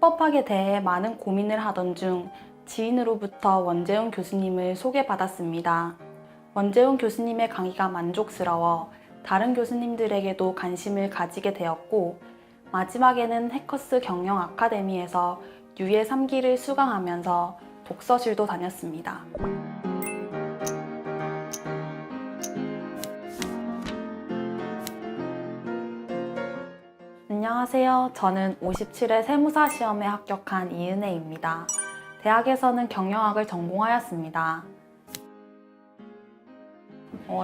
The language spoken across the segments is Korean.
세법학에 대해 많은 고민을 하던 중 지인으로부터 원재훈 교수님을 소개받았습니다. 원재훈 교수님의 강의가 만족스러워 다른 교수님들에게도 관심을 가지게 되었고, 마지막에는 해커스 경영 아카데미에서 유예 3기를 수강하면서 독서실도 다녔습니다. 안녕하세요. 저는 57회 세무사 시험에 합격한 이은혜입니다. 대학에서는 경영학을 전공하였습니다.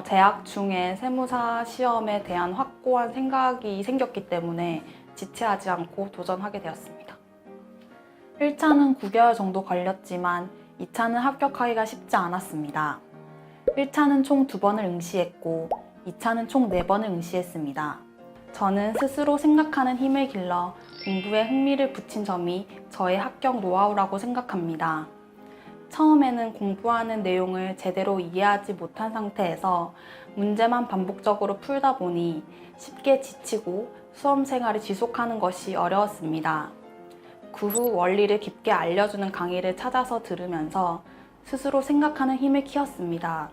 재학 중에 세무사 시험에 대한 확고한 생각이 생겼기 때문에 지체하지 않고 도전하게 되었습니다. 1차는 9개월 정도 걸렸지만 2차는 합격하기가 쉽지 않았습니다. 1차는 총 2번을 응시했고 2차는 총 4번을 응시했습니다. 저는 스스로 생각하는 힘을 길러 공부에 흥미를 붙인 점이 저의 합격 노하우라고 생각합니다. 처음에는 공부하는 내용을 제대로 이해하지 못한 상태에서 문제만 반복적으로 풀다 보니 쉽게 지치고 수험 생활을 지속하는 것이 어려웠습니다. 그 후 원리를 깊게 알려주는 강의를 찾아서 들으면서 스스로 생각하는 힘을 키웠습니다.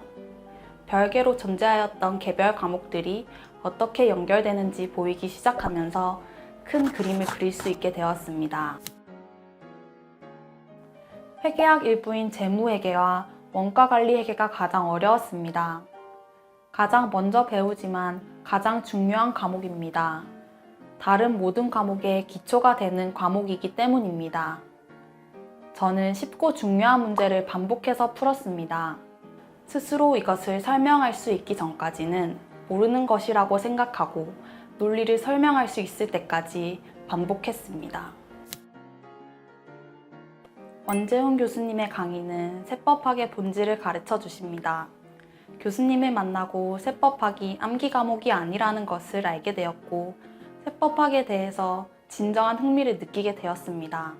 별개로 존재하였던 개별 과목들이 어떻게 연결되는지 보이기 시작하면서 큰 그림을 그릴 수 있게 되었습니다. 회계학 일부인 재무회계와 원가관리회계가 가장 어려웠습니다. 가장 먼저 배우지만 가장 중요한 과목입니다. 다른 모든 과목의 기초가 되는 과목이기 때문입니다. 저는 쉽고 중요한 문제를 반복해서 풀었습니다. 스스로 이것을 설명할 수 있기 전까지는 모르는 것이라고 생각하고 논리를 설명할 수 있을 때까지 반복했습니다. 원재훈 교수님의 강의는 세법학의 본질을 가르쳐 주십니다. 교수님을 만나고 세법학이 암기 과목이 아니라는 것을 알게 되었고, 세법학에 대해서 진정한 흥미를 느끼게 되었습니다.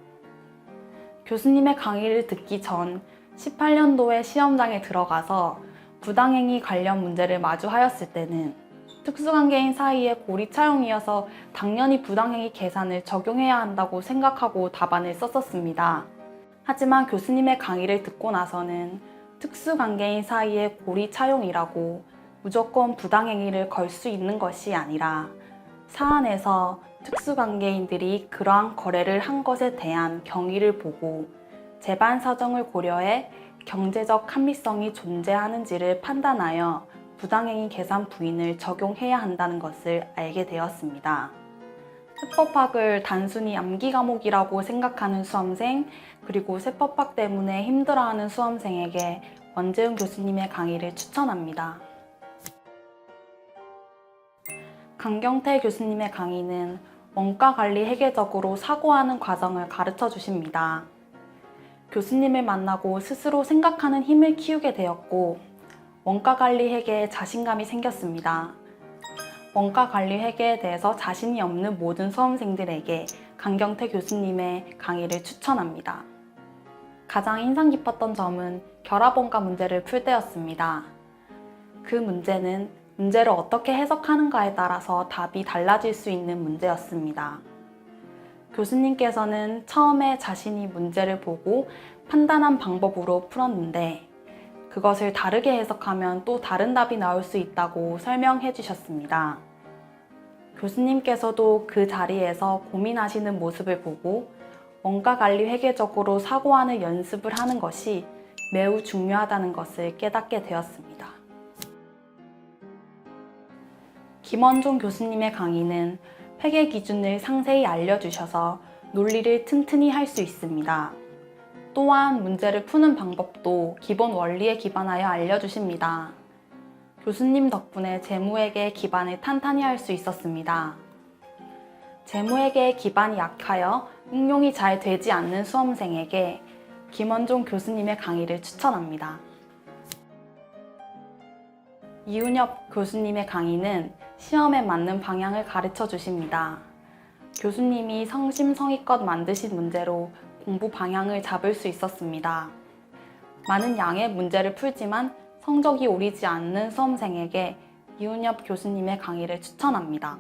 교수님의 강의를 듣기 전 18년도에 시험장에 들어가서 부당행위 관련 문제를 마주하였을 때는 특수관계인 사이의 고리 차용이어서 당연히 부당행위 계산을 적용해야 한다고 생각하고 답안을 썼었습니다. 하지만 교수님의 강의를 듣고 나서는 특수관계인 사이의 고리 차용이라고 무조건 부당행위를 걸 수 있는 것이 아니라 사안에서 특수관계인들이 그러한 거래를 한 것에 대한 경위를 보고 재반 사정을 고려해 경제적 합리성이 존재하는지를 판단하여 부당행위 계산 부인을 적용해야 한다는 것을 알게 되었습니다. 세법학을 단순히 암기 과목이라고 생각하는 수험생, 그리고 세법학 때문에 힘들어하는 수험생에게 원재훈 교수님의 강의를 추천합니다. 강경태 교수님의 강의는 원가관리 회계적으로 사고하는 과정을 가르쳐 주십니다. 교수님을 만나고 스스로 생각하는 힘을 키우게 되었고, 원가관리 회계에 자신감이 생겼습니다. 원가관리 회계에 대해서 자신이 없는 모든 수험생들에게 강경태 교수님의 강의를 추천합니다. 가장 인상 깊었던 점은 결합원가 문제를 풀 때였습니다. 그 문제는 문제를 어떻게 해석하는가에 따라서 답이 달라질 수 있는 문제였습니다. 교수님께서는 처음에 자신이 문제를 보고 판단한 방법으로 풀었는데, 그것을 다르게 해석하면 또 다른 답이 나올 수 있다고 설명해 주셨습니다. 교수님께서도 그 자리에서 고민하시는 모습을 보고 원가관리 회계적으로 사고하는 연습을 하는 것이 매우 중요하다는 것을 깨닫게 되었습니다. 김원종 교수님의 강의는 회계 기준을 상세히 알려주셔서 논리를 튼튼히 할 수 있습니다. 또한 문제를 푸는 방법도 기본 원리에 기반하여 알려주십니다. 교수님 덕분에 재무회계의 기반을 탄탄히 할 수 있었습니다. 재무회계의 기반이 약하여 응용이 잘 되지 않는 수험생에게 김원종 교수님의 강의를 추천합니다. 이훈엽 교수님의 강의는 시험에 맞는 방향을 가르쳐 주십니다. 교수님이 성심성의껏 만드신 문제로 공부 방향을 잡을 수 있었습니다. 많은 양의 문제를 풀지만 성적이 오르지 않는 수험생에게 이훈엽 교수님의 강의를 추천합니다.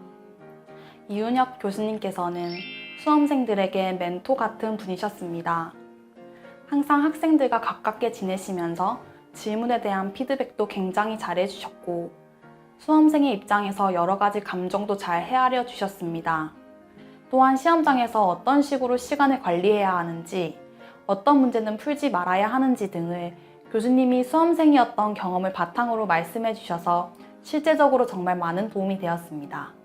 이훈엽 교수님께서는 수험생들에게 멘토 같은 분이셨습니다. 항상 학생들과 가깝게 지내시면서 질문에 대한 피드백도 굉장히 잘해주셨고 수험생의 입장에서 여러 가지 감정도 잘 헤아려 주셨습니다. 또한 시험장에서 어떤 식으로 시간을 관리해야 하는지, 어떤 문제는 풀지 말아야 하는지 등을 교수님이 수험생이었던 경험을 바탕으로 말씀해 주셔서 실제적으로 정말 많은 도움이 되었습니다.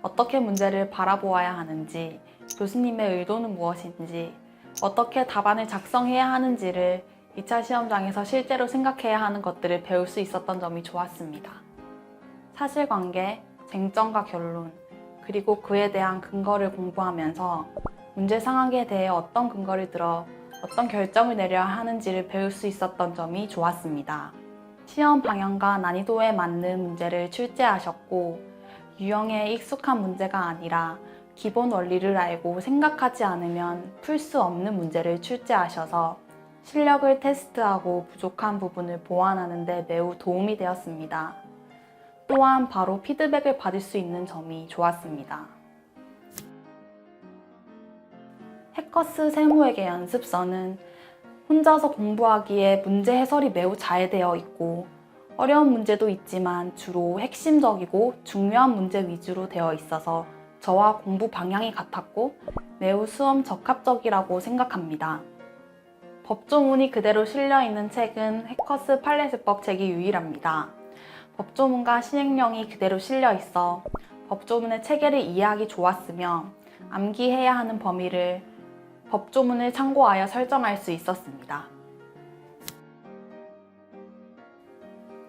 어떻게 문제를 바라보아야 하는지, 교수님의 의도는 무엇인지, 어떻게 답안을 작성해야 하는지를 2차 시험장에서 실제로 생각해야 하는 것들을 배울 수 있었던 점이 좋았습니다. 사실관계, 쟁점과 결론, 그리고 그에 대한 근거를 공부하면서 문제 상황에 대해 어떤 근거를 들어 어떤 결정을 내려야 하는지를 배울 수 있었던 점이 좋았습니다. 시험 방향과 난이도에 맞는 문제를 출제하셨고 유형에 익숙한 문제가 아니라 기본 원리를 알고 생각하지 않으면 풀 수 없는 문제를 출제하셔서 실력을 테스트하고 부족한 부분을 보완하는 데 매우 도움이 되었습니다. 또한 바로 피드백을 받을 수 있는 점이 좋았습니다. 해커스 세무회계 연습서는 혼자서 공부하기에 문제 해설이 매우 잘 되어 있고 어려운 문제도 있지만 주로 핵심적이고 중요한 문제 위주로 되어 있어서 저와 공부 방향이 같았고 매우 수험 적합적이라고 생각합니다. 법조문이 그대로 실려있는 책은 해커스 판례세법 책이 유일합니다. 법조문과 시행령이 그대로 실려 있어 법조문의 체계를 이해하기 좋았으며 암기해야 하는 범위를 법조문을 참고하여 설정할 수 있었습니다.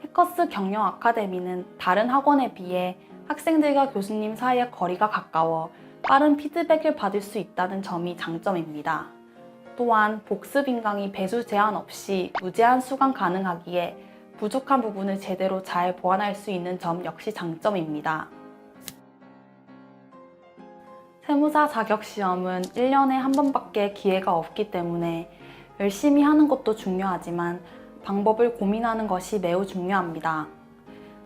해커스 경영 아카데미는 다른 학원에 비해 학생들과 교수님 사이의 거리가 가까워 빠른 피드백을 받을 수 있다는 점이 장점입니다. 또한 복습 인강이 배수 제한 없이 무제한 수강 가능하기에 부족한 부분을 제대로 잘 보완할 수 있는 점 역시 장점입니다. 세무사 자격시험은 1년에 한 번밖에 기회가 없기 때문에 열심히 하는 것도 중요하지만 방법을 고민하는 것이 매우 중요합니다.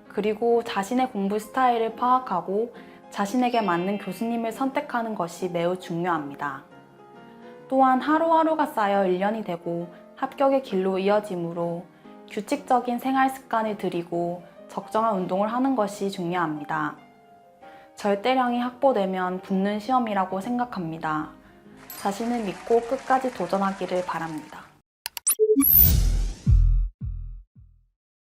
그리고 자신의 공부 스타일을 파악하고 자신에게 맞는 교수님을 선택하는 것이 매우 중요합니다. 또한 하루하루가 쌓여 1년이 되고 합격의 길로 이어지므로 규칙적인 생활 습관을 들이고 적정한 운동을 하는 것이 중요합니다. 절대량이 확보되면 붙는 시험이라고 생각합니다. 자신을 믿고 끝까지 도전하기를 바랍니다.